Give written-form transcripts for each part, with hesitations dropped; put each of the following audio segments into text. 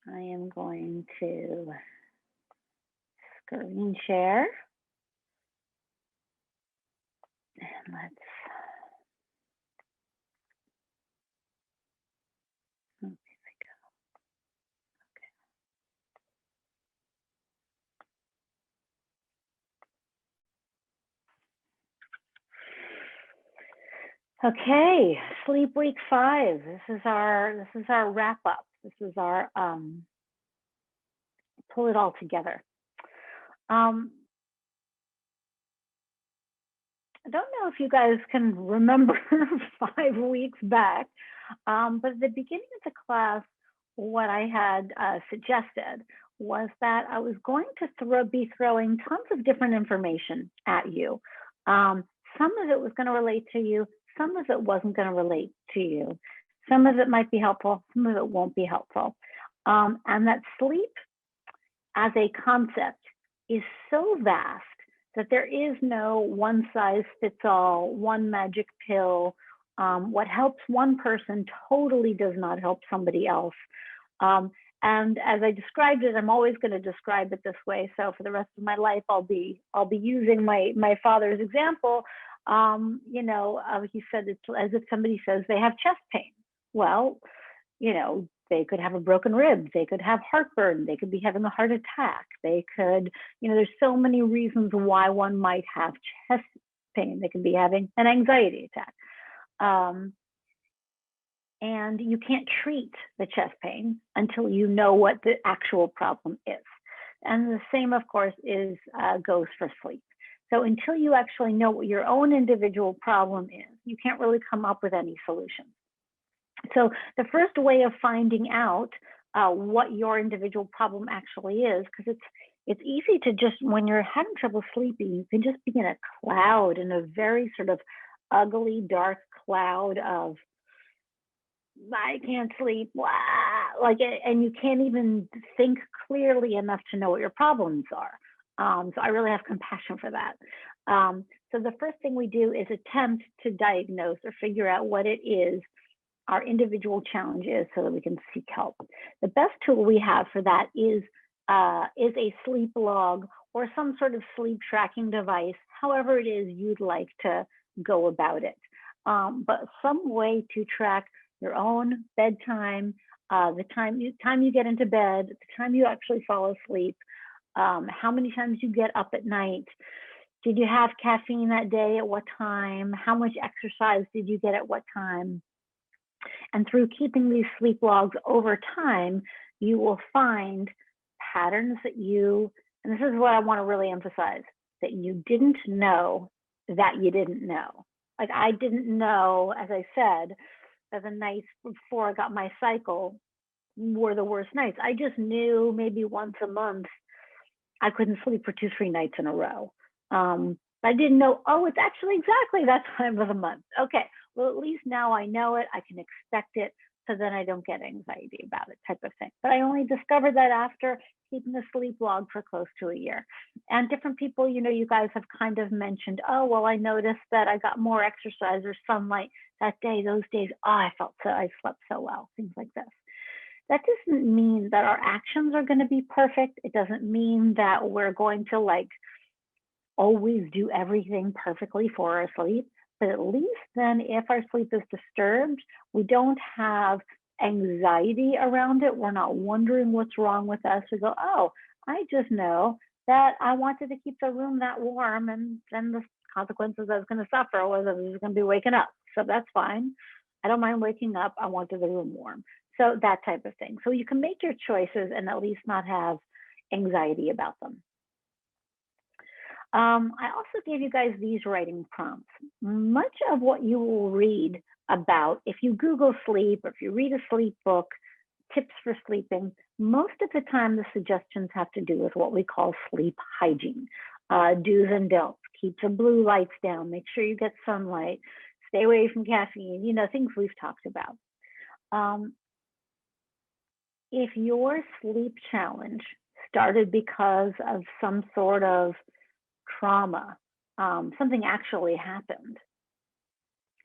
I am going to screen share. And let's, oh, here we go. Okay, sleep week 5. This is our wrap up. This is our pull it all together. I don't know if you guys can remember 5 weeks back, but at the beginning of the class, what I had suggested was that I was going to be throwing tons of different information at you. Some of it was going to relate to you, some of it wasn't going to relate to you. Some of it might be helpful, some of it won't be helpful. And that sleep as a concept is so vast that there is no one size fits all, one magic pill. What helps one person totally does not help somebody else. And as I described it, I'm always going to describe it this way. So for the rest of my life, I'll be using my father's example. He said it's as if somebody says they have chest pain. Well, they could have a broken rib, they could have heartburn, they could be having a heart attack, they could, there's so many reasons why one might have chest pain. They could be having an anxiety attack. And you can't treat the chest pain until you know what the actual problem is. And the same, of course, goes for sleep. So until you actually know what your own individual problem is, you can't really come up with any solutions. So the first way of finding out what your individual problem actually is, because it's easy to just, when you're having trouble sleeping, you can just be in a cloud, in a very sort of ugly, dark cloud of, I can't sleep, and you can't even think clearly enough to know what your problems are. So I really have compassion for that. So the first thing we do is attempt to diagnose or figure out what it is our individual challenge is, so that we can seek help. The best tool we have for that is a sleep log or some sort of sleep tracking device, however it is you'd like to go about it. But some way to track your own bedtime, the time you get into bed, the time you actually fall asleep, how many times you get up at night, did you have caffeine that day, at what time, how much exercise did you get at what time. And through keeping these sleep logs over time, you will find patterns that and this is what I want to really emphasize, that you didn't know that you didn't know. Like, I didn't know, as I said, that the nights before I got my cycle were the worst nights. I just knew maybe once a month I couldn't sleep for 2-3 nights in a row. I didn't know, it's actually exactly that time of the month. Okay, well, at least now I know it, I can expect it, so then I don't get anxiety about it, type of thing. But I only discovered that after keeping a sleep log for close to a year. And different people, you guys have kind of mentioned, I noticed that I got more exercise or sunlight that day, those days, I slept so well, things like this. That doesn't mean that our actions are going to be perfect. It doesn't mean that we're going to always do everything perfectly for our sleep. But at least then, if our sleep is disturbed, we don't have anxiety around it. We're not wondering what's wrong with us. We go, I just know that I wanted to keep the room that warm, and then the consequences I was going to suffer was I was going to be waking up. So that's fine. I don't mind waking up. I wanted the room warm. So that type of thing. So you can make your choices and at least not have anxiety about them. I also gave you guys these writing prompts. Much of what you will read about, if you Google sleep, or if you read a sleep book, tips for sleeping, most of the time the suggestions have to do with what we call sleep hygiene, do's and don'ts. Keep the blue lights down, make sure you get sunlight, stay away from caffeine, things we've talked about. If your sleep challenge started because of some sort of trauma, something actually happened,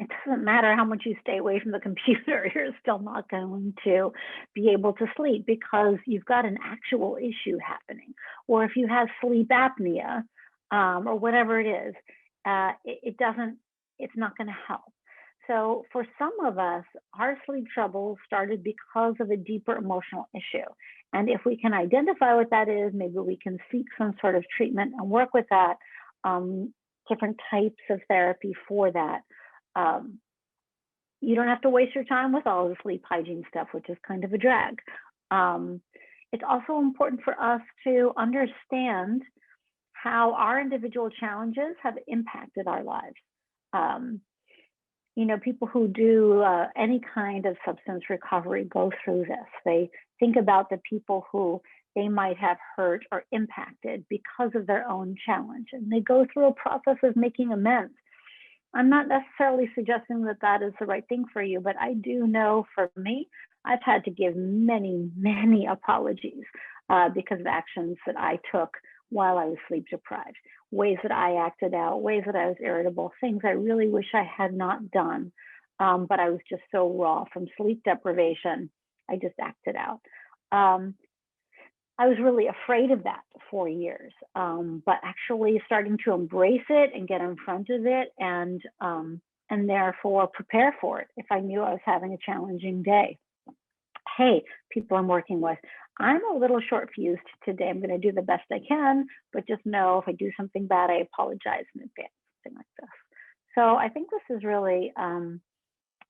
it doesn't matter how much you stay away from the computer, you're still not going to be able to sleep because you've got an actual issue happening. Or if you have sleep apnea, or whatever it is, it's not going to help. So for some of us, our sleep trouble started because of a deeper emotional issue. And if we can identify what that is, maybe we can seek some sort of treatment and work with that, different types of therapy for that. You don't have to waste your time with all the sleep hygiene stuff, which is kind of a drag. It's also important for us to understand how our individual challenges have impacted our lives. You know, people who do any kind of substance recovery go through this. They think about the people who they might have hurt or impacted because of their own challenge, and they go through a process of making amends. I'm not necessarily suggesting that that is the right thing for you, but I do know for me, I've had to give many, many apologies because of actions that I took while I was sleep deprived, ways that I acted out, ways that I was irritable, things I really wish I had not done, but I was just so raw from sleep deprivation, I just acted out. I was really afraid of that for years, but actually starting to embrace it and get in front of it and therefore prepare for it if I knew I was having a challenging day. Hey, people I'm working with, I'm a little short fused today. I'm going to do the best I can, but just know if I do something bad, I apologize in advance, something like this. So I think this is really,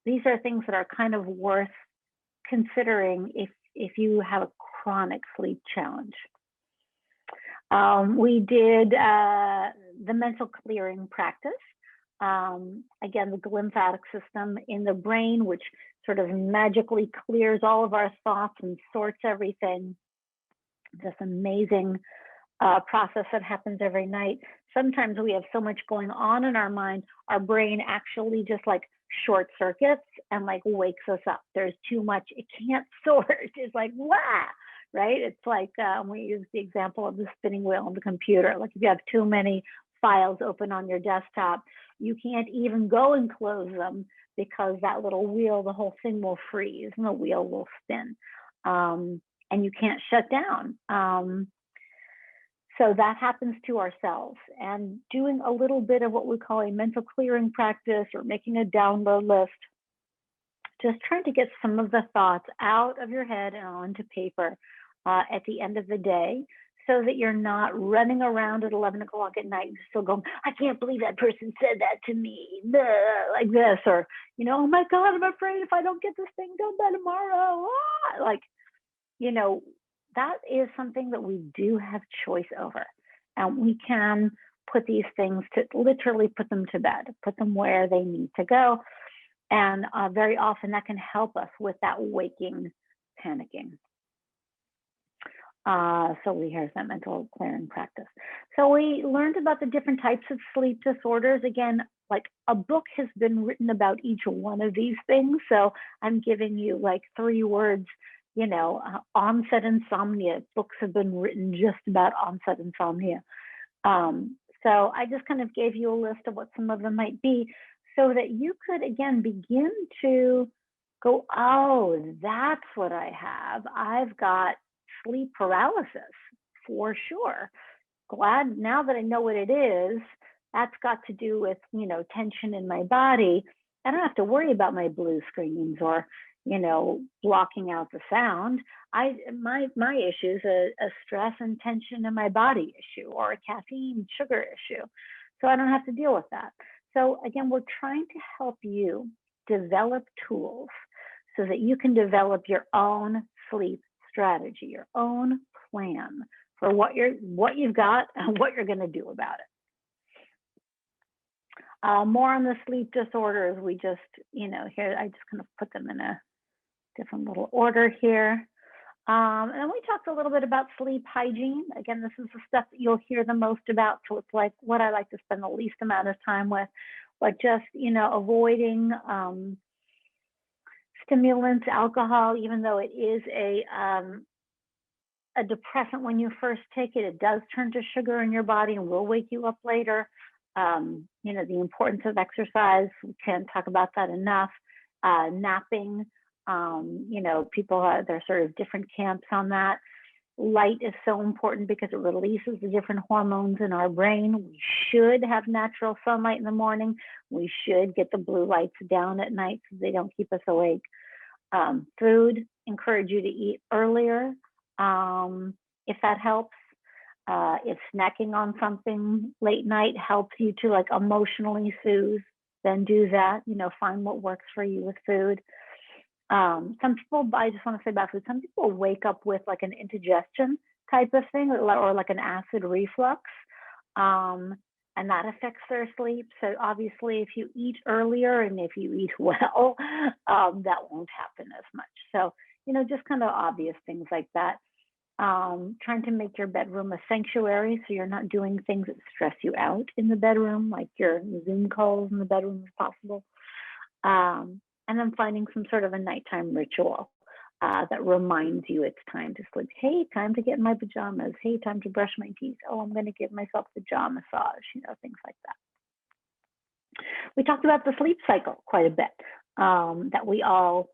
these are things that are kind of worth considering if you have a chronic sleep challenge. We did the mental clearing practice. Again, the lymphatic system in the brain, which sort of magically clears all of our thoughts and sorts everything. This amazing process that happens every night. Sometimes we have so much going on in our mind, our brain actually just like short circuits and like wakes us up. There's too much, it can't sort. It's like, wow, right? It's like, we use the example of the spinning wheel on the computer. Like if you have too many files open on your desktop, you can't even go and close them because that little wheel, the whole thing will freeze and the wheel will spin. And you can't shut down. So that happens to ourselves. And doing a little bit of what we call a mental clearing practice or making a download list, just trying to get some of the thoughts out of your head and onto paper at the end of the day, so that you're not running around at 11 o'clock at night and still going, I can't believe that person said that to me, like this, or, you know, oh my God, I'm afraid if I don't get this thing done by tomorrow, like, you know, that is something that we do have choice over. And we can put these things to literally put them to bed, put them where they need to go. And very often that can help us with that waking panicking. So here's that mental clearing practice. So we learned about the different types of sleep disorders. Again, like a book has been written about each one of these things. So I'm giving you like 3 words, you know, onset insomnia. Books have been written just about onset insomnia. So I just kind of gave you a list of what some of them might be so that you could, again, begin to go, oh, that's what I have. I've got sleep paralysis for sure. Glad now that I know what it is, that's got to do with, you know, tension in my body. I don't have to worry about my blue screens or, you know, blocking out the sound. My issue is a stress and tension in my body issue or a caffeine sugar issue. So I don't have to deal with that. So again, we're trying to help you develop tools so that you can develop your own sleep strategy, your own plan for what you've got and what you're going to do about it. More on the sleep disorders. We just, you know, here I just kind of put them in a different little order here. And then we talked a little bit about sleep hygiene. Again, this is the stuff that you'll hear the most about. So it's like what I like to spend the least amount of time with, but just, you know, avoiding stimulants, alcohol, even though it is a depressant when you first take it, it does turn to sugar in your body and will wake you up later. You know, the importance of exercise. We can't talk about that enough. Napping, you know, there's sort of different camps on that. Light is so important because it releases the different hormones in our brain. We should have natural sunlight in the morning. We should get the blue lights down at night so they don't keep us awake. Food, encourage you to eat earlier if that helps. If snacking on something late night helps you to like emotionally soothe, then do that. You know, find what works for you with food. Some people, I just want to say about food, some people wake up with like an indigestion type of thing or like an acid reflux, and that affects their sleep. So obviously if you eat earlier and if you eat well, that won't happen as much. So, you know, just kind of obvious things like that. Trying to make your bedroom a sanctuary so you're not doing things that stress you out in the bedroom, like your Zoom calls in the bedroom if possible. And then finding some sort of a nighttime ritual that reminds you it's time to sleep. Hey, time to get in my pajamas. Hey, time to brush my teeth. Oh, I'm going to give myself a jaw massage, you know, things like that. We talked about the sleep cycle quite a bit, that we all,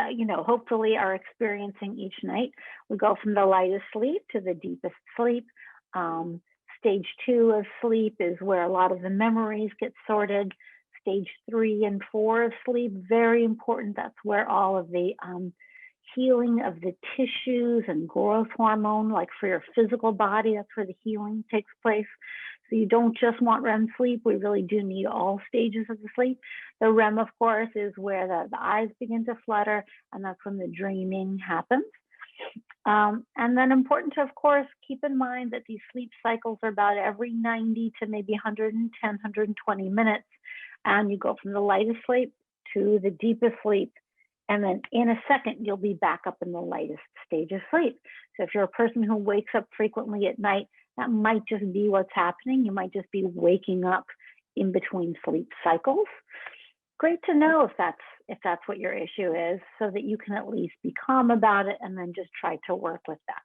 you know, hopefully are experiencing each night. We go from the lightest sleep to the deepest sleep. Stage 2 of sleep is where a lot of the memories get sorted. Stage 3 and 4 of sleep, very important. That's where all of the healing of the tissues and growth hormone, like for your physical body, that's where the healing takes place. So you don't just want REM sleep. We really do need all stages of the sleep. The REM, of course, is where the eyes begin to flutter, and that's when the dreaming happens. And then important to, of course, keep in mind that these sleep cycles are about every 90 to maybe 110, 120 minutes. And you go from the lightest sleep to the deepest sleep. And then in a second, you'll be back up in the lightest stage of sleep. So if you're a person who wakes up frequently at night, that might just be what's happening. You might just be waking up in between sleep cycles. Great to know if that's what your issue is, so that you can at least be calm about it and then just try to work with that.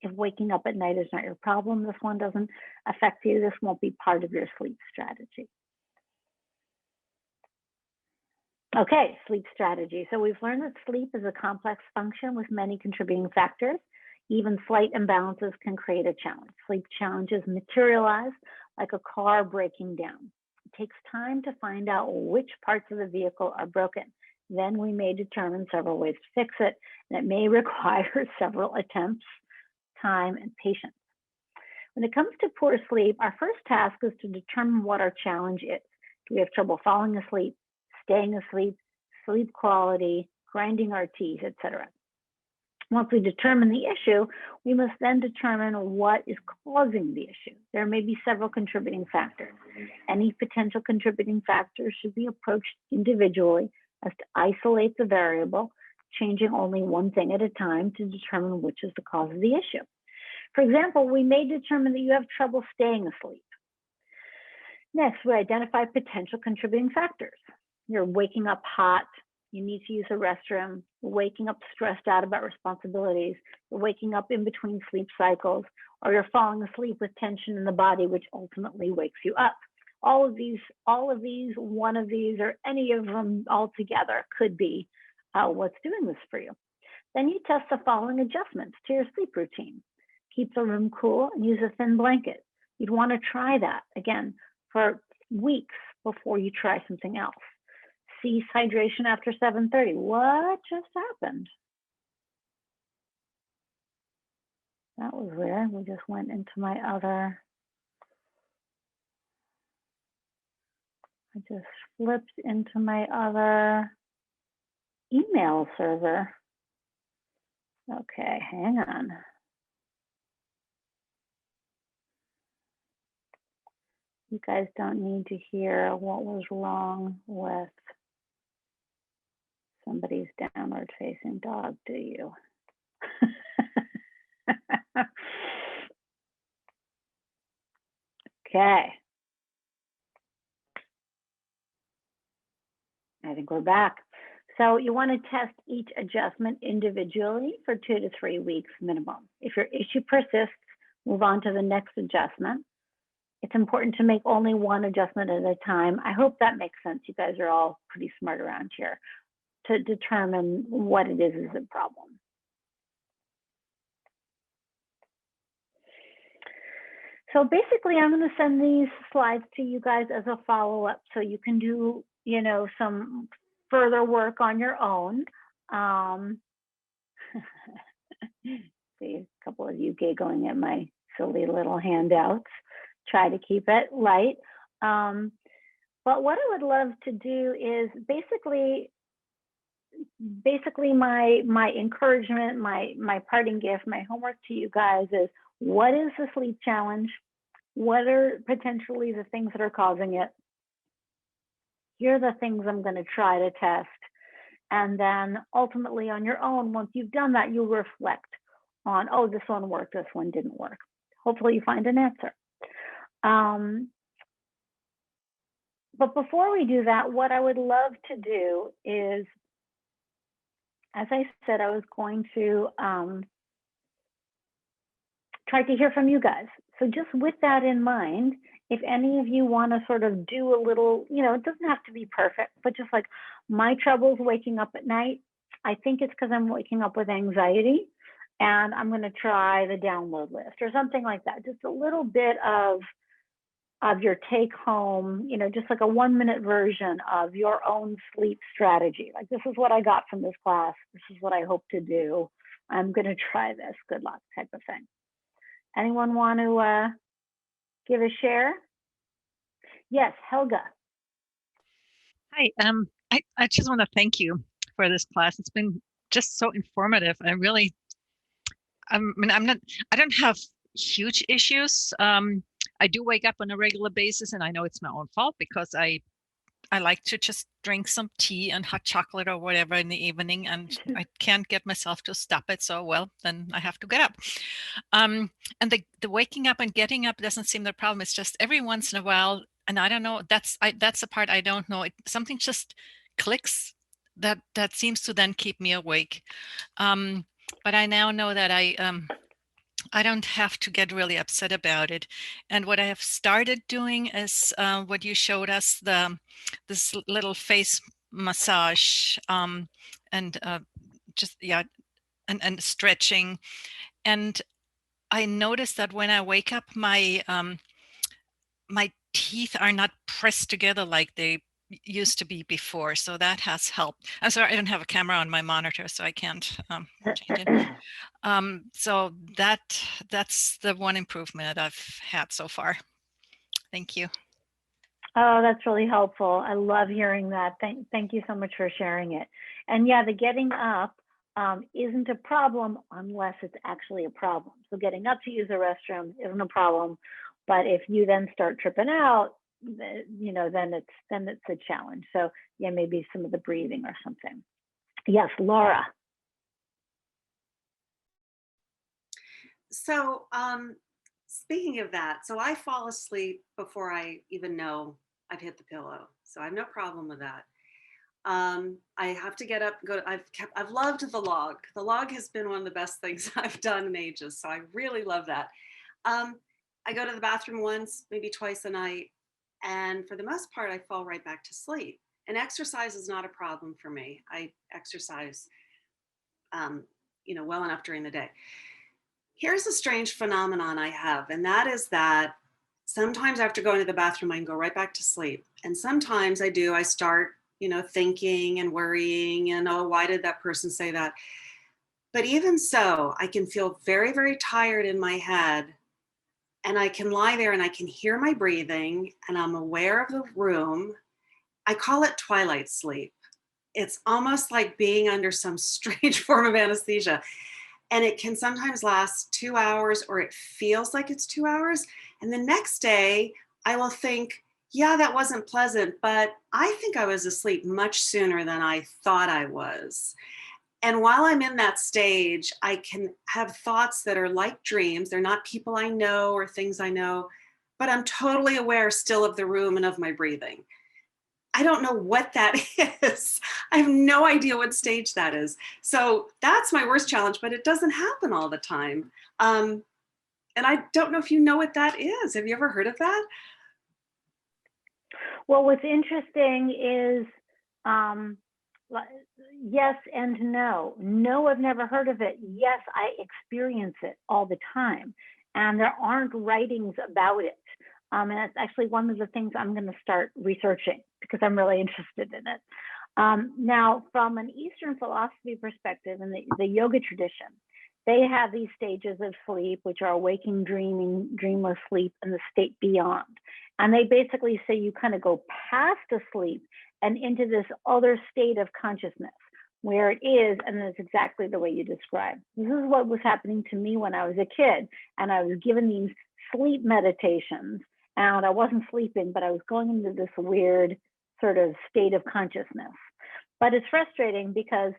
If waking up at night is not your problem, this one doesn't affect you, this won't be part of your sleep strategy. Okay, sleep strategy. So we've learned that sleep is a complex function with many contributing factors. Even slight imbalances can create a challenge. Sleep challenges materialize like a car breaking down. It takes time to find out which parts of the vehicle are broken. Then we may determine several ways to fix it, and it may require several attempts, time, and patience. When it comes to poor sleep, our first task is to determine what our challenge is. Do we have trouble falling asleep, staying asleep, sleep quality, grinding our teeth, etc.? Once we determine the issue, we must then determine what is causing the issue. There may be several contributing factors. Any potential contributing factors should be approached individually as to isolate the variable, changing only one thing at a time to determine which is the cause of the issue. For example, we may determine that you have trouble staying asleep. Next, we identify potential contributing factors. You're waking up hot, you need to use a restroom, you're waking up stressed out about responsibilities, you're waking up in between sleep cycles, or you're falling asleep with tension in the body, which ultimately wakes you up. All of these, one of these, or any of them all together could be what's doing this for you. Then you test the following adjustments to your sleep routine. Keep the room cool and use a thin blanket. You'd want to try that, again, for weeks before you try something else. Cease hydration after 7:30. What just happened? That was weird. We just went into my other. I just flipped into my other email server. Okay, hang on. You guys don't need to hear what was wrong with somebody's downward facing dog, do you? Okay. I think we're back. So you want to test each adjustment individually for 2 to 3 weeks minimum. If your issue persists, move on to the next adjustment. it's important to make only one adjustment at a time. I hope that makes sense. You guys are all pretty smart around here to determine what it is a problem. So basically, I'm going to send these slides to you guys as a follow-up so you can do, you know, some further work on your own. See a couple of you giggling at my silly little handouts. Try to keep it light. But what I would love to do is basically my encouragement, my parting gift, my homework to you guys is, what is the sleep challenge? What are potentially the things that are causing it? Here are the things I'm going to try to test. And then ultimately on your own, once you've done that, you'll reflect on, oh, this one worked, this one didn't work. Hopefully you find an answer. But before we do that, what I would love to do is, as I said, I was going to try to hear from you guys. So just with that in mind, if any of you want to sort of do a little, you know, it doesn't have to be perfect, but just like, my troubles waking up at night, I think it's because I'm waking up with anxiety, and I'm going to try the download list or something like that. Just a little bit of your take home, you know, just like a 1-minute version of your own sleep strategy. Like, this is what I got from this class. This is what I hope to do. I'm going to try this. Good luck, type of thing. Anyone want to give a share? Yes, Helga. Hi, I just want to thank you for this class. It's been just so informative. I don't have huge issues. I do wake up on a regular basis, and I know it's my own fault because I like to just drink some tea and hot chocolate or whatever in the evening, and I can't get myself to stop it. So, well, then I have to get up. And the waking up and getting up doesn't seem the problem. It's just every once in a while, and I don't know. That's the part I don't know. Something just clicks that seems to then keep me awake. But I now know that I don't have to get really upset about it. And what I have started doing is what you showed us, this little face massage and just, yeah, and stretching. And I noticed that when I wake up, my teeth are not pressed together like they used to be before. So that has helped. I'm sorry, I don't have a camera on my monitor, so I can't change it. So that's the one improvement that I've had so far. Thank you. Oh, that's really helpful. I love hearing that. Thank you so much for sharing it. And yeah, the getting up isn't a problem unless it's actually a problem. So getting up to use the restroom isn't a problem, but if you then start tripping out, you know, then it's a challenge. So yeah, maybe some of the breathing or something. Yes, Laura. So speaking of that, so I fall asleep before I even know I've hit the pillow. So I have no problem with that. I have to get up, I've loved the log. The log has been one of the best things I've done in ages. So I really love that. I go to the bathroom once, maybe twice a night. And for the most part, I fall right back to sleep. And exercise is not a problem for me. I exercise, you know, well enough during the day. Here's a strange phenomenon I have, and that is that sometimes after going to the bathroom, I can go right back to sleep. And sometimes I start, you know, thinking and worrying and, oh, why did that person say that? But even so, I can feel very, very tired in my head, and I can lie there and I can hear my breathing and I'm aware of the room. I call it twilight sleep. It's almost like being under some strange form of anesthesia. And it can sometimes last 2 hours, or it feels like it's 2 hours. And the next day I will think, yeah, that wasn't pleasant, but I think I was asleep much sooner than I thought I was. And while I'm in that stage, I can have thoughts that are like dreams. They're not people I know or things I know, but I'm totally aware still of the room and of my breathing. I don't know what that is. I have no idea what stage that is. So that's my worst challenge, but it doesn't happen all the time. And I don't know if you know what that is. Have you ever heard of that? Well, what's interesting is yes and no. No, I've never heard of it. Yes, I experience it all the time. And there aren't writings about it. And that's actually one of the things I'm going to start researching because I'm really interested in it. Now, from an Eastern philosophy perspective, in the yoga tradition, they have these stages of sleep, which are waking, dreaming, dreamless sleep, and the state beyond. And they basically say you kind of go past asleep and into this other state of consciousness where it is, and it's exactly the way you described. This is what was happening to me when I was a kid, and I was given these sleep meditations, and I wasn't sleeping, but I was going into this weird sort of state of consciousness. But it's frustrating because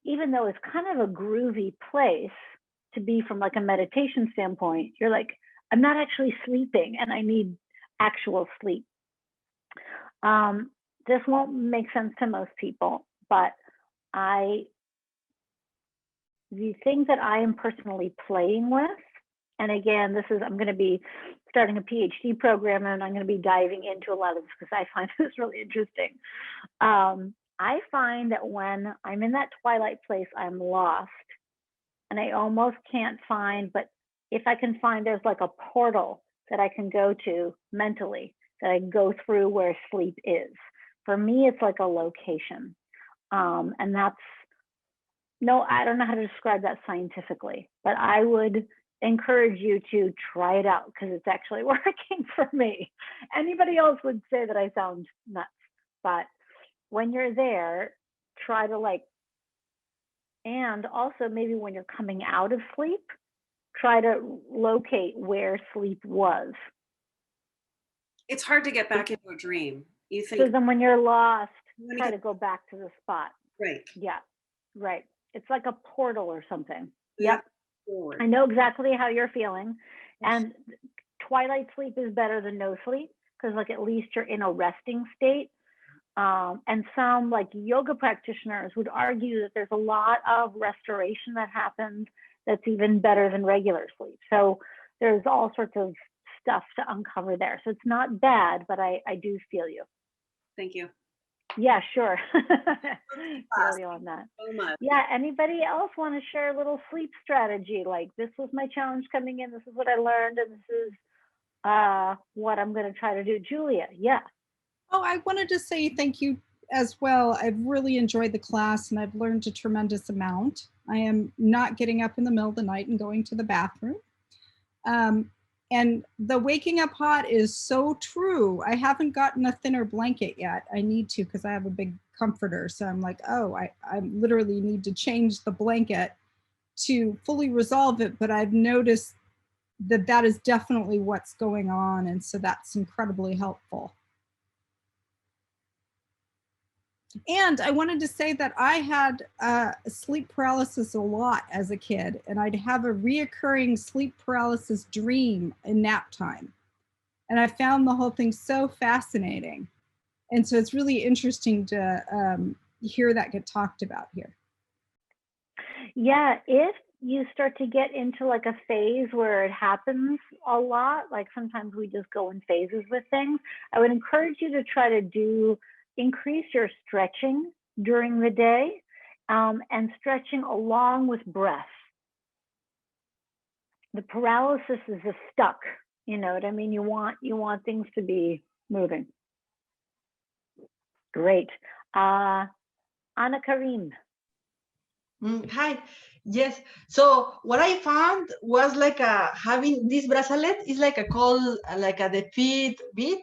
even though it's kind of a groovy place to be from like a meditation standpoint, you're like, I'm not actually sleeping and I need actual sleep. This won't make sense to most people, but the things that I am personally playing with, and again, I'm going to be starting a PhD program and I'm going to be diving into a lot of this because I find this really interesting. I find that when I'm in that twilight place, I'm lost and I almost can't find, but if I can find, there's like a portal that I can go to mentally, that I go through where sleep is. For me, it's like a location. And that's, no, I don't know how to describe that scientifically, but I would encourage you to try it out because it's actually working for me. Anybody else would say that I sound nuts, but when you're there, try to and also maybe when you're coming out of sleep, try to locate where sleep was. It's hard to get back into a dream. You think. So then when you're lost, try to go back to the spot. Right. Yeah, right. It's like a portal or something. Yeah. Yep. I know exactly how you're feeling. And twilight sleep is better than no sleep because like at least you're in a resting state. And some like yoga practitioners would argue that there's a lot of restoration that happens that's even better than regular sleep. So there's all sorts of stuff to uncover there. So it's not bad, but I do feel you. Thank you. Yeah, sure. Feel you on that. So much. Yeah, anybody else want to share a little sleep strategy? Like, this was my challenge coming in, this is what I learned, and this is what I'm going to try to do. Julia, yeah. Oh, I wanted to say thank you as well. I've really enjoyed the class and I've learned a tremendous amount. I am not getting up in the middle of the night and going to the bathroom. And the waking up hot is so true. I haven't gotten a thinner blanket yet. I need to because I have a big comforter. So I'm like, oh, I literally need to change the blanket to fully resolve it. But I've noticed that that is definitely what's going on. And so that's incredibly helpful. And I wanted to say that I had sleep paralysis a lot as a kid, and I'd have a reoccurring sleep paralysis dream in nap time. And I found the whole thing so fascinating. And so it's really interesting to hear that get talked about here. Yeah, if you start to get into like a phase where it happens a lot, like sometimes we just go in phases with things, I would encourage you to try to increase your stretching during the day and stretching along with breath. The paralysis is a stuck, you know what I mean? You want things to be moving. Great. Anna Karim. Hi. Yes. So what I found was like having this bracelet is like a call, like a defeat beat.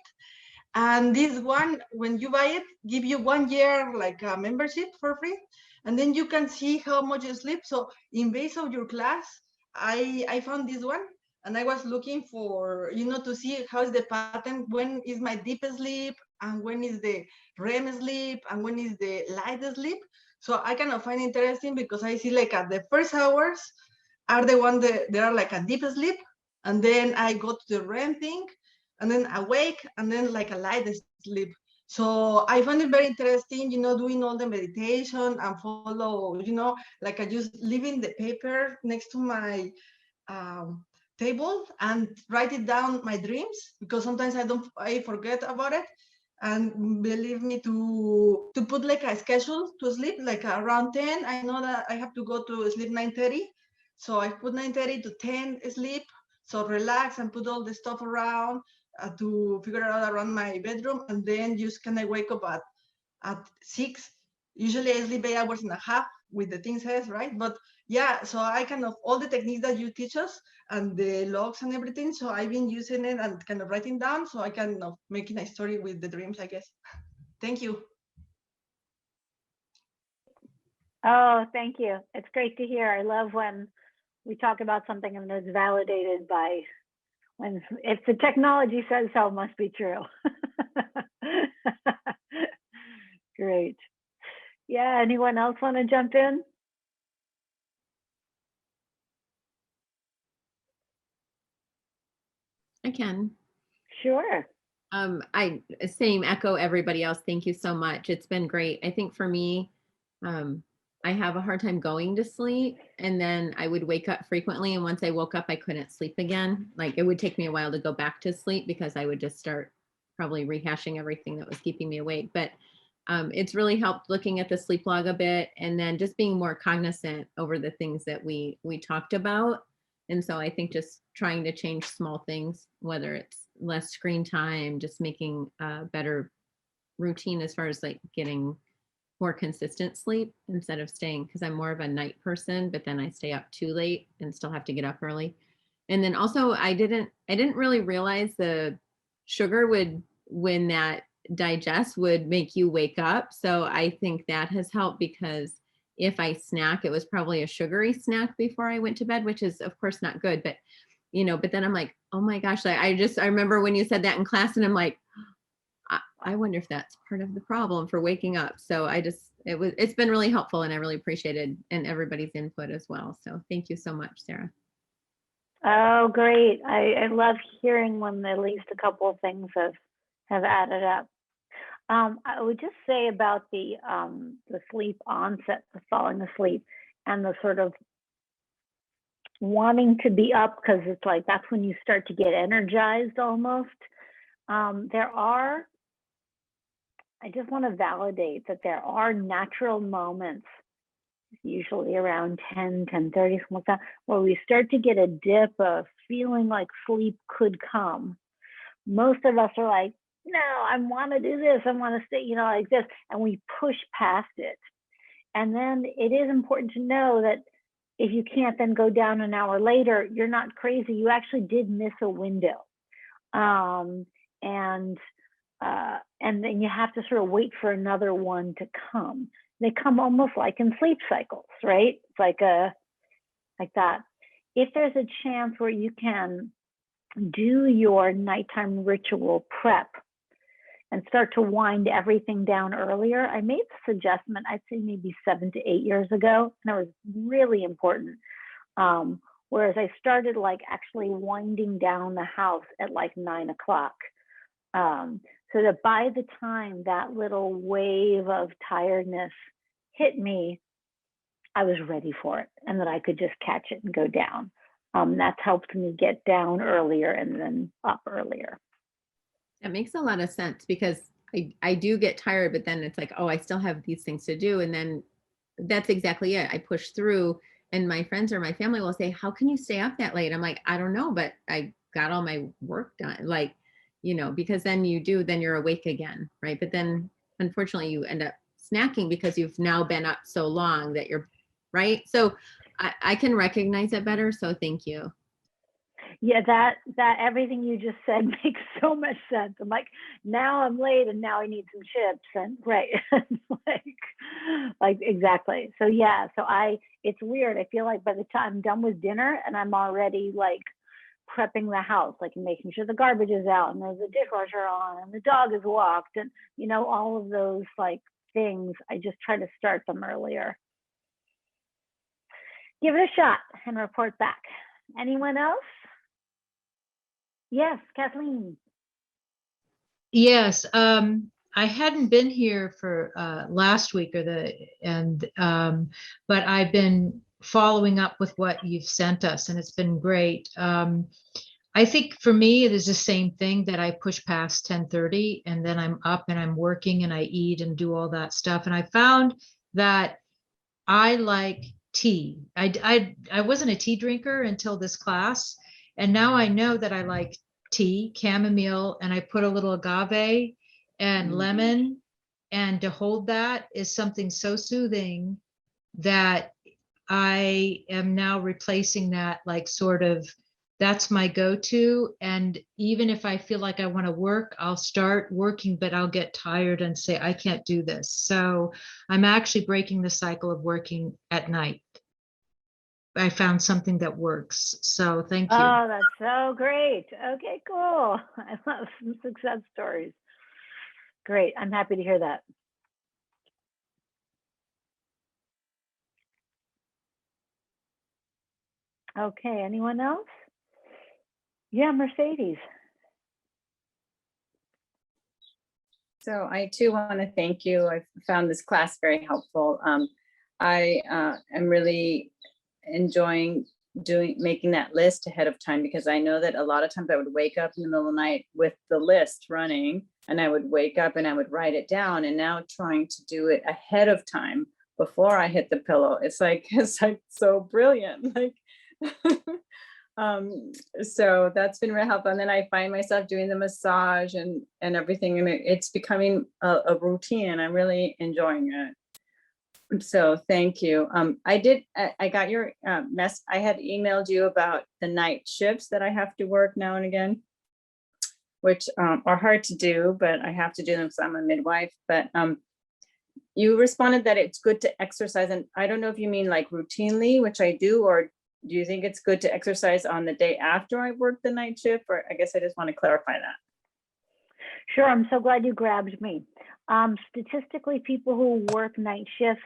And this one, when you buy it, give you 1 year like a membership for free. And then you can see how much you sleep. So in base of your class, I found this one and I was looking for, to see how is the pattern, when is my deep sleep and when is the REM sleep and when is the light sleep. So I kind of find interesting because I see like the first hours are the one that are like a deep sleep. And then I go to the REM thing and then awake and then like a light sleep. So I find it very interesting, doing all the meditation and follow, like I just leaving the paper next to my table and write it down my dreams, because sometimes I forget about it. And believe me, to put like a schedule to sleep, like around 10, I know that I have to go to sleep 9:30. So I put 9:30 to 10 sleep. So relax and put all the stuff around to figure out around my bedroom. And then just can I wake up at 6. Usually I sleep 8 hours and a half with the things says, right? But yeah, so I kind of, all the techniques that you teach us and the logs and everything, so I've been using it and kind of writing down so I can making a story with the dreams, I guess. Thank you. Oh, thank you. It's great to hear. I love when we talk about something and it's validated by when, if the technology says so, it must be true. Great. Yeah, anyone else want to jump in? I can. Sure. I same echo everybody else. Thank you so much. It's been great. I think for me, I have a hard time going to sleep, and then I would wake up frequently. And once I woke up, I couldn't sleep again. Like it would take me a while to go back to sleep because I would just start probably rehashing everything that was keeping me awake. But it's really helped looking at the sleep log a bit, and then just being more cognizant over the things that we talked about. And so I think just trying to change small things, whether it's less screen time, just making a better routine as far as like getting more consistent sleep instead of staying, because I'm more of a night person, but then I stay up too late and still have to get up early. And then also I didn't really realize the sugar would, when that digests, would make you wake up. So I think that has helped, because if I snack, it was probably a sugary snack before I went to bed, which is of course not good, but but then I'm like, oh my gosh, I remember when you said that in class, and I'm like, I wonder if that's part of the problem for waking up. So it's been really helpful, and I really appreciated and everybody's input as well. So thank you so much, Sarah. Oh, great. I love hearing when at least a couple of things have added up. I would just say about the sleep onset, the falling asleep, and the sort of wanting to be up, because it's like that's when you start to get energized almost. I just want to validate that there are natural moments, usually around 10:30, something like that, where we start to get a dip of feeling like sleep could come. Most of us are like, no, I want to do this, I want to stay, like this, and we push past it. And then it is important to know that if you can't then go down an hour later, you're not crazy. You actually did miss a window. And then you have to sort of wait for another one to come. They come almost like in sleep cycles, right? It's like that. If there's a chance where you can do your nighttime ritual prep and start to wind everything down earlier. I made this adjustment, I'd say maybe 7 to 8 years ago, and it was really important. Whereas I started like actually winding down the house at like 9 o'clock. So that by the time that little wave of tiredness hit me, I was ready for it, and that I could just catch it and go down. That's helped me get down earlier and then up earlier. That makes a lot of sense, because I do get tired, but then it's like, oh, I still have these things to do. And then that's exactly it. I push through, and my friends or my family will say, how can you stay up that late? I'm like, I don't know, but I got all my work done. Like, because then you're awake again, right? But then unfortunately you end up snacking because you've now been up so long that you're, right? So I can recognize it better. So thank you. Yeah, that everything you just said makes so much sense. I'm like, now I'm late and now I need some chips, and right. like exactly. So yeah, it's weird. I feel like by the time I'm done with dinner and I'm already like prepping the house, like making sure the garbage is out and there's a dishwasher on and the dog is walked, and all of those like things, I just try to start them earlier. Give it a shot and report back. Anyone else? Yes, Kathleen. Yes, I hadn't been here for last week but I've been following up with what you've sent us, and it's been great. I think for me, it is the same thing that I push past 10:30 and then I'm up and I'm working and I eat and do all that stuff. And I found that I like tea. I wasn't a tea drinker until this class. And now I know that I like tea, chamomile, and I put a little agave and lemon. And to hold that is something so soothing that I am now replacing that, like, sort of, that's my go-to. And even if I feel like I want to work, I'll start working, but I'll get tired and say, I can't do this. So I'm actually breaking the cycle of working at night. I found something that works. So thank you. Oh, that's so great. Okay, cool. I love some success stories. Great. I'm happy to hear that. Okay, anyone else? Yeah, Mercedes. So I too want to thank you. I found this class very helpful. I am really enjoying making that list ahead of time, because I know that a lot of times I would wake up in the middle of the night with the list running, and I would wake up and I would write it down. And now trying to do it ahead of time before I hit the pillow, it's like so brilliant. Like so that's been really helpful. And then I find myself doing the massage and everything, and it's becoming a routine, and I'm really enjoying it. So thank you. I got your mess. I had emailed you about the night shifts that I have to work now and again, which are hard to do, but I have to do them because I'm a midwife. But you responded that it's good to exercise, and I don't know if you mean like routinely, which I do, or do you think it's good to exercise on the day after I work the night shift? Or I guess I just want to clarify that. Sure, I'm so glad you grabbed me. Statistically, people who work night shifts,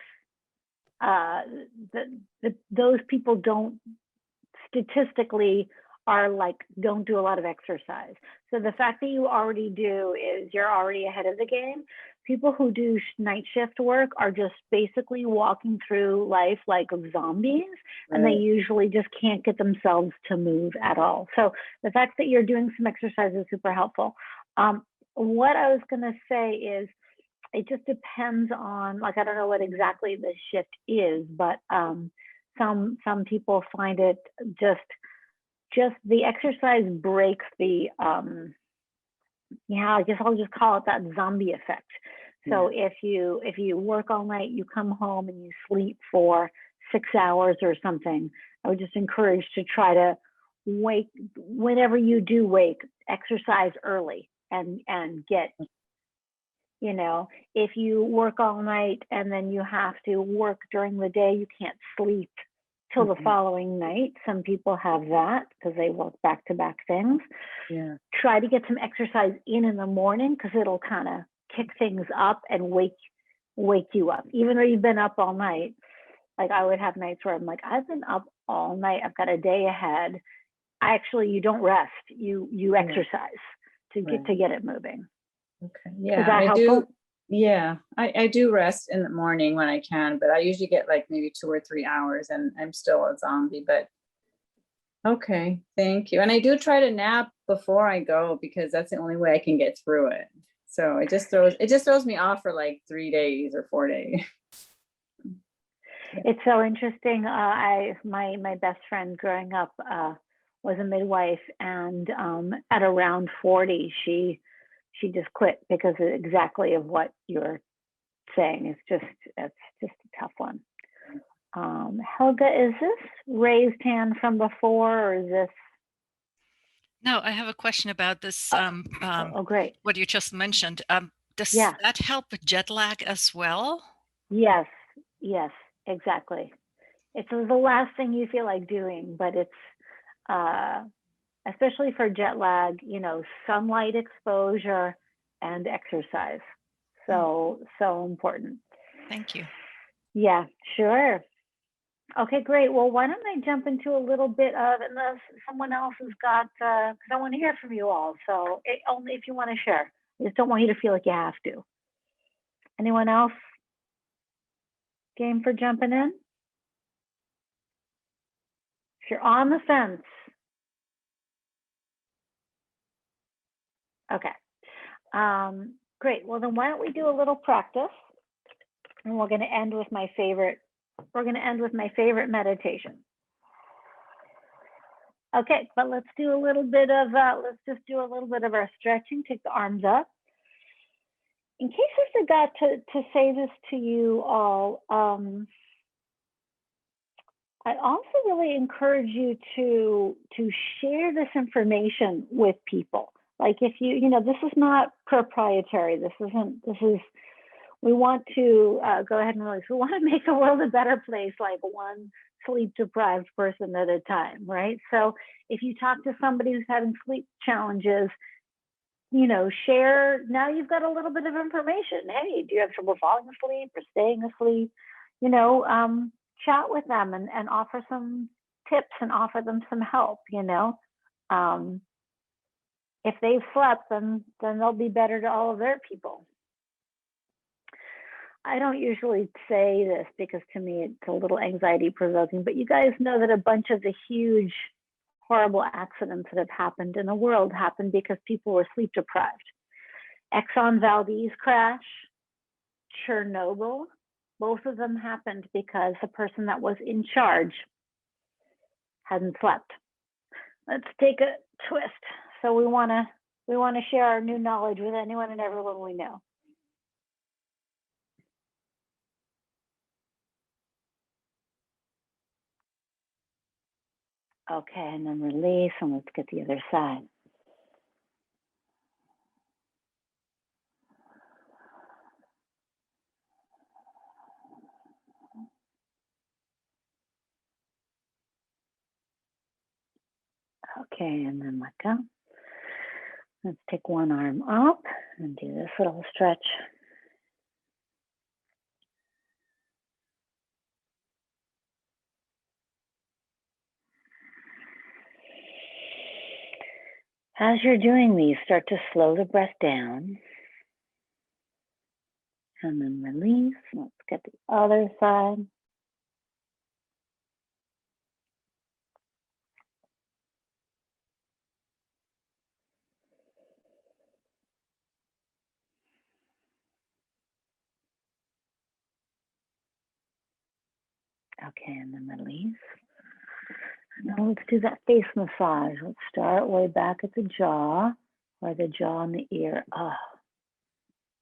those people don't statistically don't do a lot of exercise. So the fact that you already do is you're already ahead of the game. People who do night shift work are just basically walking through life like zombies, and they usually just can't get themselves to move at all. So the fact that you're doing some exercise is super helpful. What I was going to say is, it just depends on, like, I don't know what exactly the shift is, but some people find it just the exercise breaks the I guess I'll just call it that zombie effect. So if you work all night, you come home and you sleep for 6 hours or something, I would just encourage to try to wake, whenever you do wake, exercise early and get, if you work all night and then you have to work during the day, you can't sleep till the following night. Some people have that because they work back-to-back things. Yeah. Try to get some exercise in the morning, because it'll kind of kick things up and wake you up. Even though you've been up all night, like I would have nights where I'm like, I've been up all night, I've got a day ahead. Actually, you don't rest, you exercise to get it moving. Okay. Yeah. Is that helpful? Yeah, I do rest in the morning when I can, but I usually get like maybe 2 or 3 hours, and I'm still a zombie. But okay, thank you. And I do try to nap before I go, because that's the only way I can get through it. So it just throws me off for like 3 days or 4 days. It's so interesting. My best friend growing up was a midwife, and at around 40, she just quit because of exactly of what you're saying. It's just a tough one. Helga, is this raised hand from before, or is this? No, I have a question about this. Great. What you just mentioned. Does Yeah. that help with jet lag as well? Yes, exactly. It's the last thing you feel like doing, but it's especially for jet lag, sunlight exposure and exercise. So important. Thank you. Yeah, sure. Okay, great. Well, why don't I jump into a little bit of, unless someone else has got, because I want to hear from you all. So only if you want to share. I just don't want you to feel like you have to. Anyone else game for jumping in? If you're on the fence, okay. Great. Well, then why don't we do a little practice, and we're going to end with my favorite. We're going to end with my favorite meditation. Okay, but let's do a little bit of. Let's just do a little bit of our stretching. Take the arms up. In case I forgot to say this to you all, I also really encourage you to share this information with people. Like if you know, this is not proprietary. This is, we want to go ahead and release. We want to make the world a better place, like one sleep deprived person at a time, right? So if you talk to somebody who's having sleep challenges, you know, share, now you've got a little bit of information. Hey, do you have trouble falling asleep or staying asleep? You know, chat with them and offer some tips and offer them some help, you know. If they've slept, then they'll be better to all of their people. I don't usually say this because to me it's a little anxiety provoking, but you guys know that a bunch of the huge, horrible accidents that have happened in the world happened because people were sleep deprived. Exxon Valdez crash, Chernobyl, both of them happened because the person that was in charge hadn't slept. Let's take a twist. So we want to share our new knowledge with anyone and everyone we know. Okay, and then release, and let's get the other side. Okay, and then let go. Let's take one arm up and do this little stretch. As you're doing these, start to slow the breath down. And then release. Let's get the other side. Okay, and then release. Now let's do that face massage. Let's start way back at the jaw, or the jaw and the ear. Oh,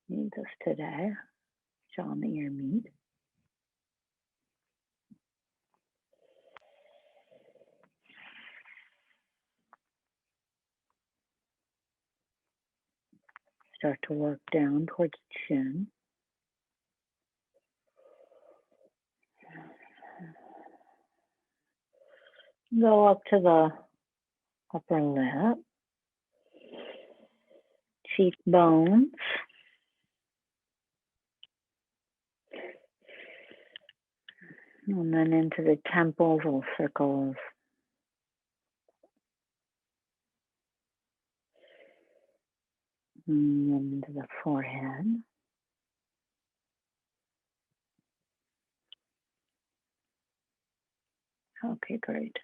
need this today. Jaw and the ear meet. Start to work down towards the chin. Go up to the upper lip, cheekbones, and then into the temples, little circles. And then into the forehead. Okay, great.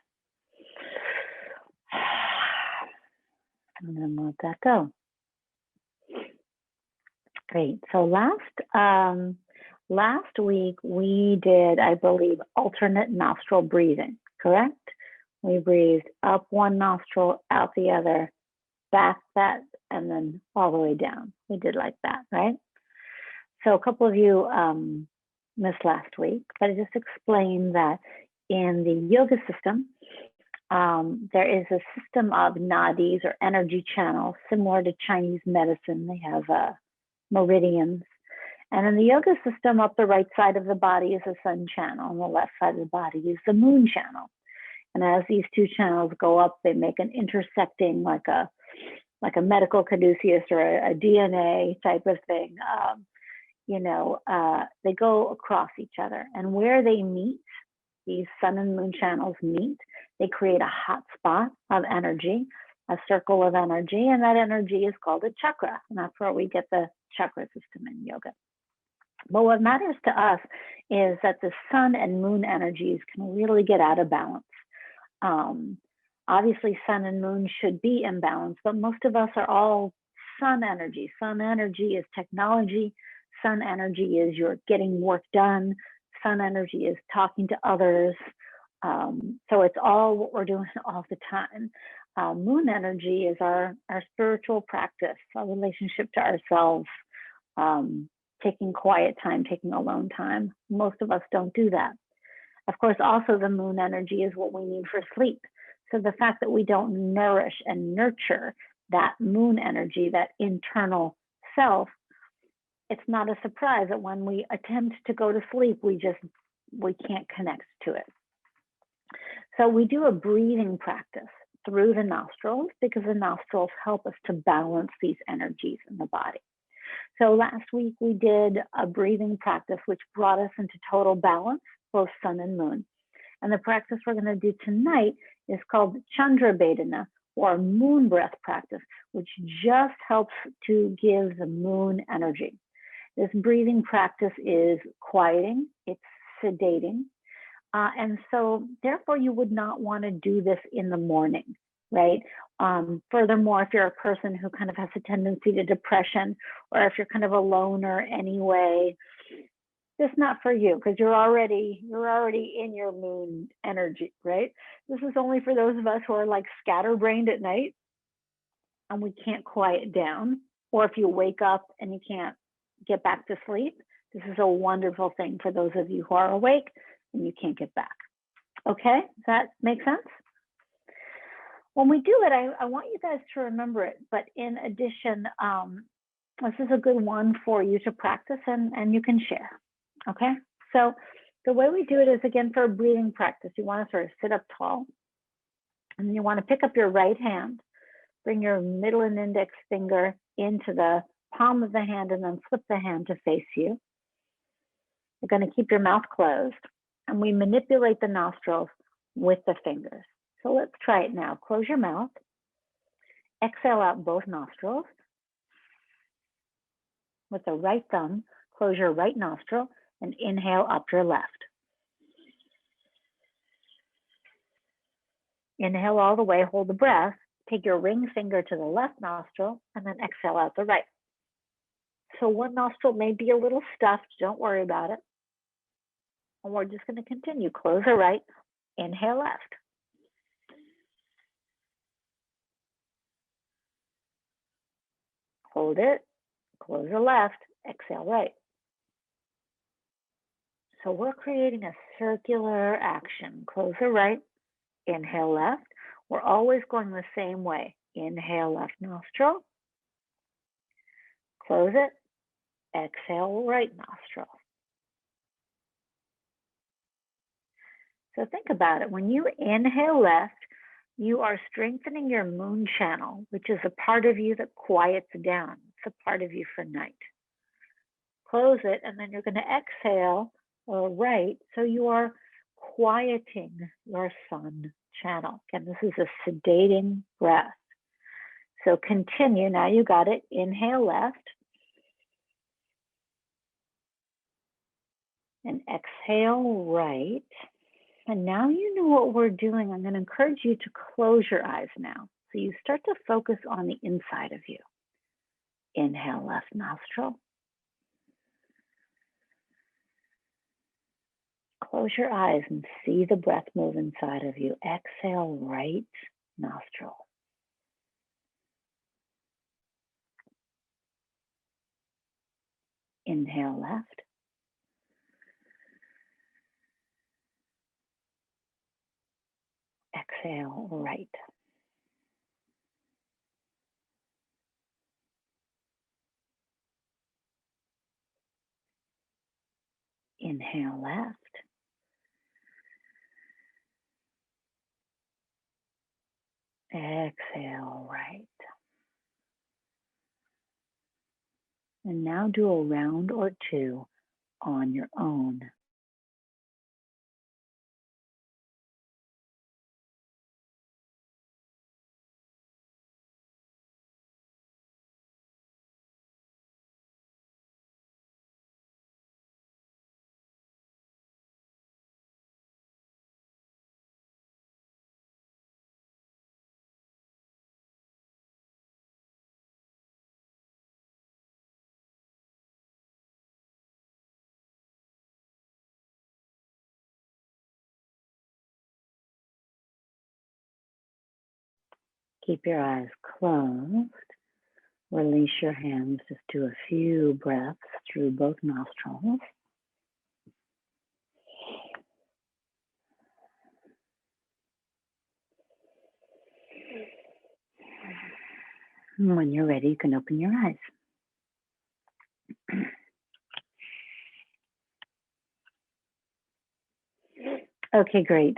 And then let that go. Great. So last week we did, I believe, alternate nostril breathing, correct? We breathed up one nostril, out the other, back that, and then all the way down. We did like that, right? So a couple of you missed last week, but I just explained that in the yoga system, there is a system of nadis or energy channels similar to Chinese medicine. They have meridians. And in the yoga system, up the right side of the body is a sun channel, and the left side of the body is the moon channel. And as these two channels go up, they make an intersecting, like a medical caduceus or a DNA type of thing. They go across each other, and where they meet, these sun and moon channels meet, they create a hot spot of energy, a circle of energy, and that energy is called a chakra. And that's where we get the chakra system in yoga. But what matters to us is that the sun and moon energies can really get out of balance. Obviously, sun and moon should be in balance, but most of us are all sun energy. Sun energy is technology. Sun energy is you're getting work done. Sun energy is talking to others. So it's all what we're doing all the time. Moon energy is our spiritual practice, our relationship to ourselves, taking quiet time, taking alone time. Most of us don't do that. Of course, also the moon energy is what we need for sleep. So the fact that we don't nourish and nurture that moon energy, that internal self, it's not a surprise that when we attempt to go to sleep, we can't connect to it. So we do a breathing practice through the nostrils because the nostrils help us to balance these energies in the body. So last week we did a breathing practice which brought us into total balance, both sun and moon. And the practice we're going to do tonight is called Chandra Betana, or moon breath practice, which just helps to give the moon energy. This breathing practice is quieting, it's sedating. And so therefore you would not want to do this in the morning, right? Furthermore, if you're a person who kind of has a tendency to depression, or if you're kind of a loner anyway, this is not for you because you're already in your moon energy, right? This is only for those of us who are like scatterbrained at night and we can't quiet down, or if you wake up and you can't get back to sleep. This is a wonderful thing for those of you who are awake and you can't get back. Okay, does that make sense? When we do it, I want you guys to remember it, but in addition, this is a good one for you to practice and you can share. Okay, so the way we do it is, again, for a breathing practice, you want to sort of sit up tall and you want to pick up your right hand, bring your middle and index finger into the palm of the hand and then flip the hand to face you. You're going to keep your mouth closed and we manipulate the nostrils with the fingers. So let's try it now. Close your mouth, exhale out both nostrils. With the right thumb, close your right nostril and inhale up your left. Inhale all the way, hold the breath, take your ring finger to the left nostril and then exhale out the right. So one nostril may be a little stuffed, don't worry about it. And we're just going to continue. Close the right, inhale left. Hold it, close the left, exhale right. So we're creating a circular action. Close the right, inhale left. We're always going the same way. Inhale left nostril, close it, exhale right nostril. So think about it. When you inhale left, you are strengthening your moon channel, which is a part of you that quiets down. It's a part of you for night. Close it, and then you're going to exhale right, so you are quieting your sun channel. Again, this is a sedating breath. So continue. Now you got it. Inhale left. And exhale right. And now you know what we're doing. I'm going to encourage you to close your eyes now. So you start to focus on the inside of you. Inhale left nostril. Close your eyes and see the breath move inside of you. Exhale right nostril. Inhale left. Exhale right. Inhale left. Exhale right. And now do a round or two on your own. Keep your eyes closed. Release your hands. Just do a few breaths through both nostrils. And when you're ready, you can open your eyes. Okay, great.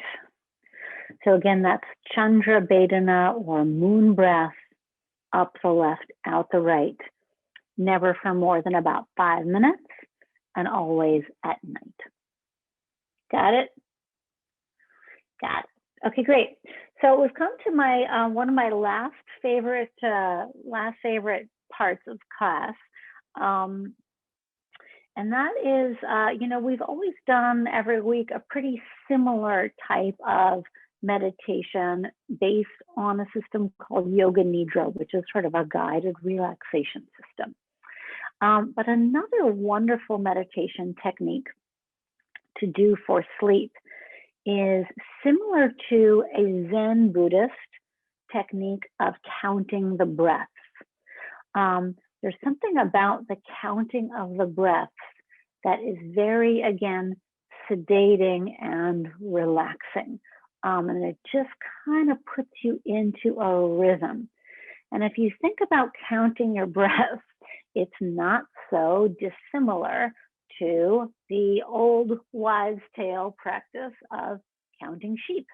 So again, that's Chandra, Betana, or moon breath, up the left, out the right, never for more than about 5 minutes, and always at night. Got it? Got it. Okay, great. So we've come to my one of my last favorite parts of class, and that is, we've always done every week a pretty similar type of meditation based on a system called Yoga Nidra, which is sort of a guided relaxation system. But another wonderful meditation technique to do for sleep is similar to a Zen Buddhist technique of counting the breaths. There's something about the counting of the breaths that is very, again, sedating and relaxing. And it just kind of puts you into a rhythm. And if you think about counting your breaths, it's not so dissimilar to the old wives' tale practice of counting sheep.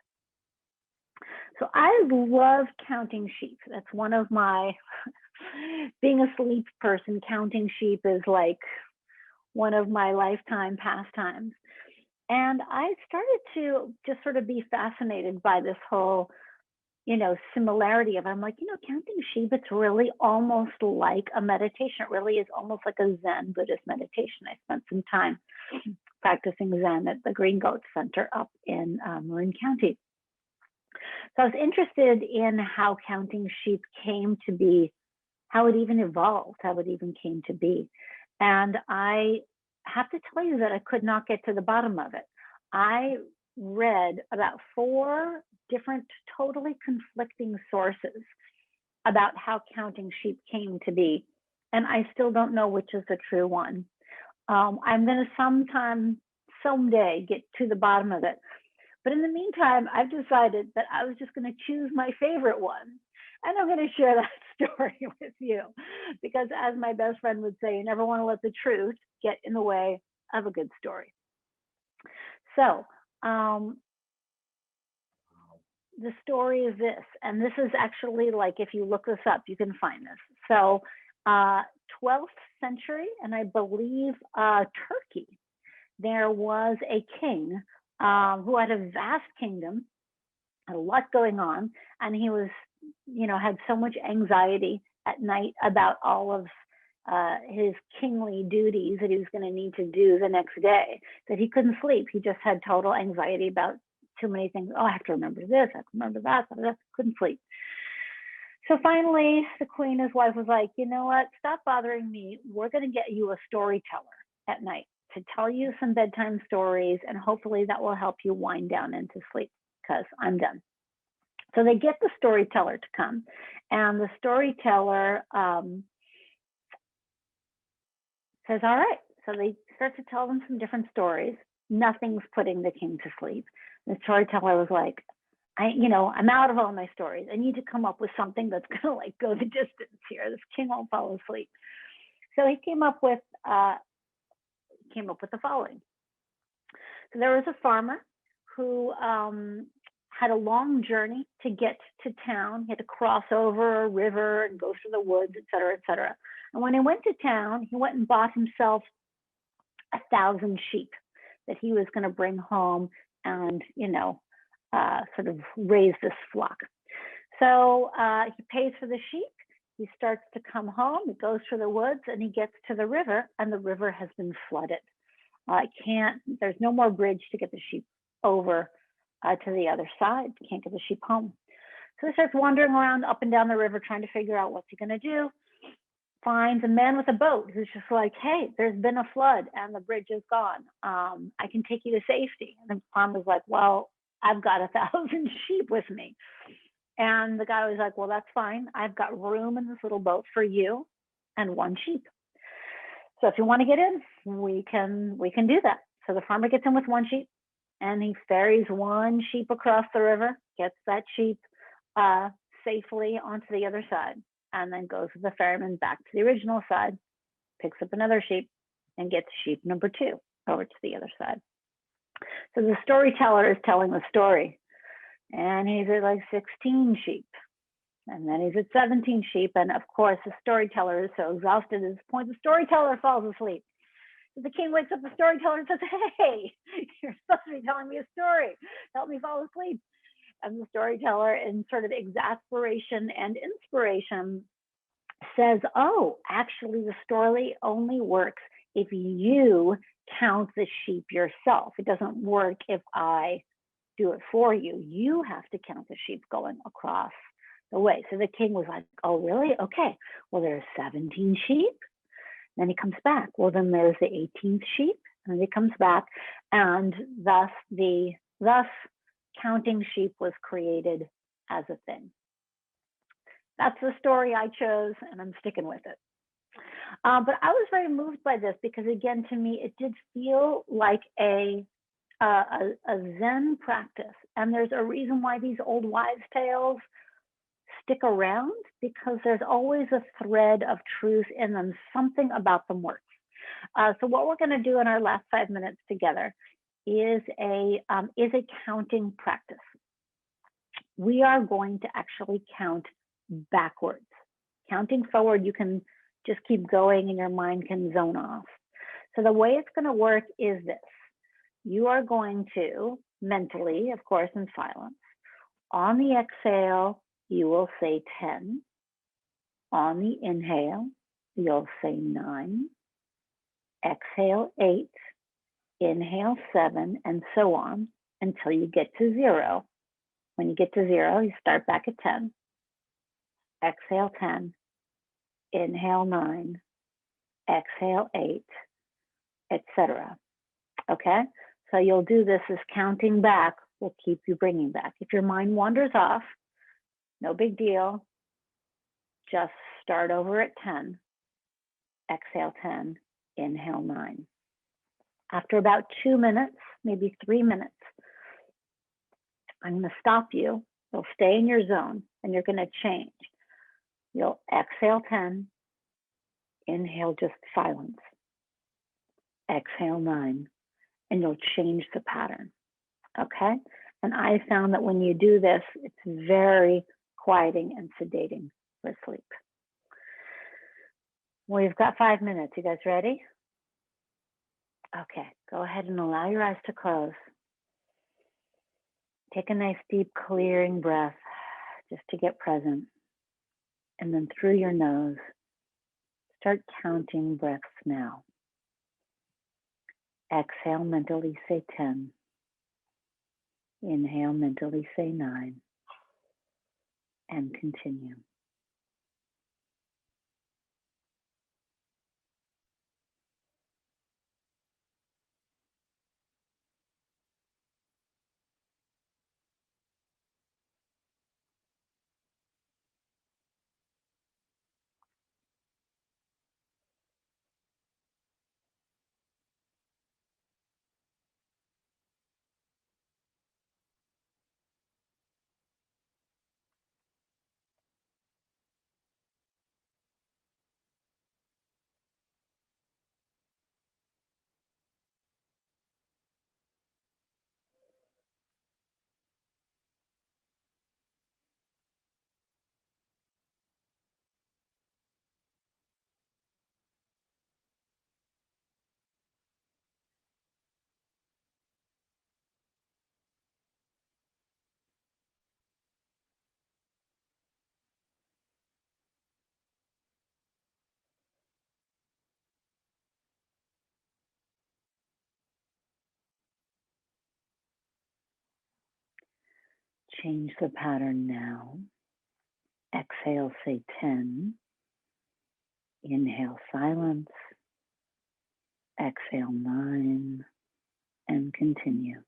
So I love counting sheep. That's one of my, being a sleep person, counting sheep is like one of my lifetime pastimes. And I started to just sort of be fascinated by this whole, similarity of, I'm like, counting sheep, it's really almost like a meditation. It really is almost like a Zen Buddhist meditation. I spent some time practicing Zen at the Green Goat Center up in Marin County. So I was interested in how counting sheep came to be, how it even evolved, how it even came to be. And I have to tell you that I could not get to the bottom of it. I read about 4 different, totally conflicting sources about how counting sheep came to be. And I still don't know which is the true one. I'm going to someday get to the bottom of it. But in the meantime, I've decided that I was just going to choose my favorite one. And I'm going to share that story with you. Because as my best friend would say, you never want to let the truth get in the way of a good story. So the story is this, and this is actually, like, if you look this up, you can find this. So 12th century, and I believe Turkey, there was a king who had a vast kingdom, had a lot going on, and he was, had so much anxiety at night about all of his kingly duties that he was going to need to do the next day, that he couldn't sleep. He just had total anxiety about too many things. Oh, I have to remember this, I have to remember that, couldn't sleep. So finally, the queen, his wife, was like, you know what, stop bothering me. We're going to get you a storyteller at night to tell you some bedtime stories, and hopefully that will help you wind down into sleep, because I'm done. So they get the storyteller to come, and the storyteller says, all right. So they start to tell them some different stories. Nothing's putting the king to sleep. The storyteller was like, I'm out of all my stories. I need to come up with something that's going to like go the distance here. This king won't fall asleep. So he came up with the following. So there was a farmer who had a long journey to get to town. He had to cross over a river and go through the woods, et cetera, et cetera. And when he went to town, he went and bought himself 1,000 sheep that he was going to bring home and, sort of raise this flock. So he pays for the sheep. He starts to come home. He goes through the woods and he gets to the river, and the river has been flooded. There's no more bridge to get the sheep over to the other side. Can't get the sheep home. So he starts wandering around up and down the river trying to figure out what's he going to do. Finds a man with a boat who's just like, hey, there's been a flood and the bridge is gone. I can take you to safety. And the farmer's like, well, I've got 1,000 sheep with me. And the guy was like, well, that's fine. I've got room in this little boat for you and one sheep. So if you want to get in, we can do that. So the farmer gets in with one sheep, and he ferries one sheep across the river, gets that sheep safely onto the other side, and then goes with the ferryman back to the original side, picks up another sheep, and gets sheep number 2 over to the other side. So the storyteller is telling the story, and he's at like 16 sheep, and then he's at 17 sheep, and of course the storyteller is so exhausted at this point, the storyteller falls asleep. So the king wakes up the storyteller and says, hey, you're supposed to be telling me a story. Help me fall asleep. And the storyteller, in sort of exasperation and inspiration, says, oh, actually the story only works if you count the sheep yourself. It doesn't work if I do it for you. You have to count the sheep going across the way. So the king was like, oh, really? Okay. Well, there's 17 sheep. Then he comes back. Well, then there's the 18th sheep, and then he comes back, and thus counting sheep was created as a thing. That's the story I chose, and I'm sticking with it. But I was very moved by this because, again, to me, it did feel like a Zen practice, and there's a reason why these old wives' tales stick around, because there's always a thread of truth in them. Something about them works. So what we're going to do in our last 5 minutes together is a counting practice. We are going to actually count backwards. Counting forward, you can just keep going and your mind can zone off. So the way it's going to work is this. You are going to mentally, of course, in silence, on the exhale, you will say 10. On the inhale, you'll say 9. Exhale 8. Inhale 7, and so on until you get to 0. When you get to 0, you start back at 10. Exhale 10. Inhale 9. Exhale 8, etc. Okay? So you'll do this as counting back will keep you bringing back. If your mind wanders off, no big deal. Just start over at 10. Exhale 10. Inhale 9. After about 2 minutes, maybe 3 minutes, I'm going to stop you. You'll stay in your zone and you're going to change. You'll exhale 10. Inhale just silence. Exhale 9. And you'll change the pattern. Okay? And I found that when you do this, it's very quieting and sedating for sleep. We've got 5 minutes. You guys ready? Okay, go ahead and allow your eyes to close. Take a nice deep clearing breath just to get present. And then through your nose, start counting breaths now. Exhale, mentally say 10. Inhale, mentally say 9. And continue. Change the pattern now. Exhale, say 10. Inhale, silence. Exhale, 9. And continue.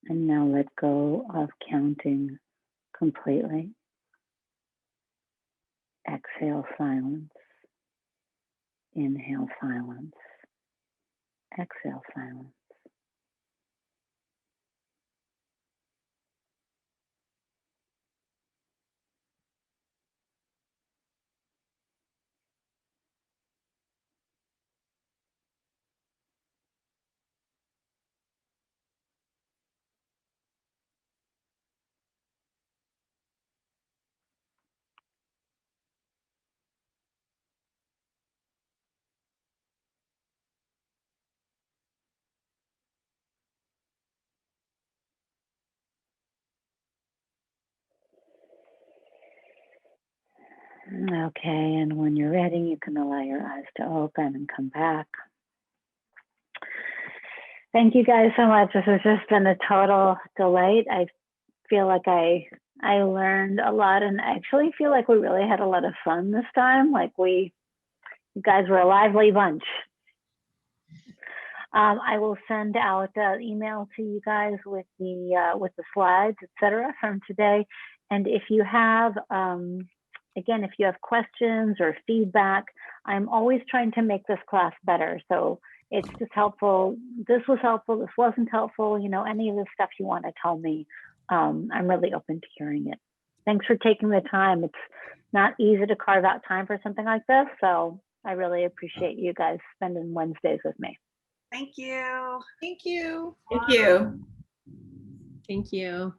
And now let go of counting completely. Exhale, silence. Inhale, silence. Exhale, silence. Okay, and when you're ready, you can allow your eyes to open and come back. Thank you guys so much. This has just been a total delight. I feel like I learned a lot, and I actually feel like we really had a lot of fun this time. Like you guys were a lively bunch. I will send out an email to you guys with the slides, etc., from today. And if you have, again, if you have questions or feedback, I'm always trying to make this class better. So it's just helpful. This was helpful. This wasn't helpful. You know, any of the stuff you want to tell me, I'm really open to hearing it. Thanks for taking the time. It's not easy to carve out time for something like this. So I really appreciate you guys spending Wednesdays with me. Thank you. Thank you. Thank you. Thank you.